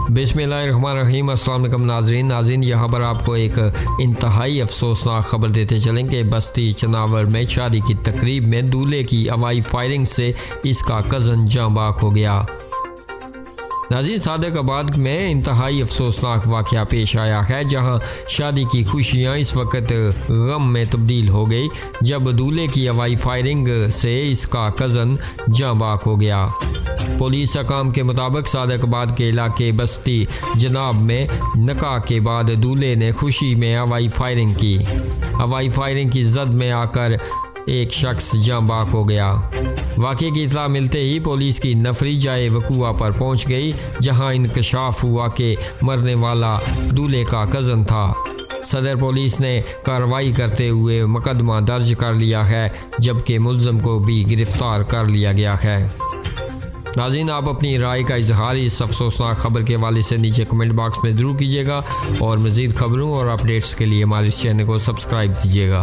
बिस्मिल्लाहिर्रहमानिर्रहीम। अस्सलाम वालेकुम नाज़रीन, यहाँ पर आपको एक इंतहाई अफसोसनाक खबर देते चलें कि बस्ती चनावर में शादी की तकरीब में दूल्हे की हवाई फायरिंग से इसका कज़न जाँ बाक हो गया। नाज़रीन, सादकाबाद में इंतहाई अफसोसनाक वाक़या पेश आया है, जहां शादी की खुशियां इस वक्त गम में तब्दील हो गई जब दूल्हे की हवाई फायरिंग से इसका कज़न जाँ बाक हो गया। पुलिस हकाम के मुताबिक सादकाबाद के इलाके बस्ती जनाब में निकाह के बाद दूल्हे ने खुशी में हवाई फायरिंग की। हवाई फायरिंग की जद में आकर एक शख्स जाँ बाक हो गया। वाक़े की इत्तला मिलते ही पुलिस की नफरी जाए वकूआ पर पहुंच गई, जहां इंकशाफ हुआ कि मरने वाला दूल्हे का कज़न था। सदर पुलिस ने कार्रवाई करते हुए मुकदमा दर्ज कर लिया है, जबकि मुल्ज़म को भी गिरफ्तार कर लिया गया है। नाज़रीन, आप अपनी राय का इजहार इस अफसोसनाक खबर के हवाले से नीचे कमेंट बॉक्स में ज़रूर कीजिएगा और मज़ीद खबरों और अपडेट्स के लिए हमारे इस चैनल को सब्सक्राइब कीजिएगा।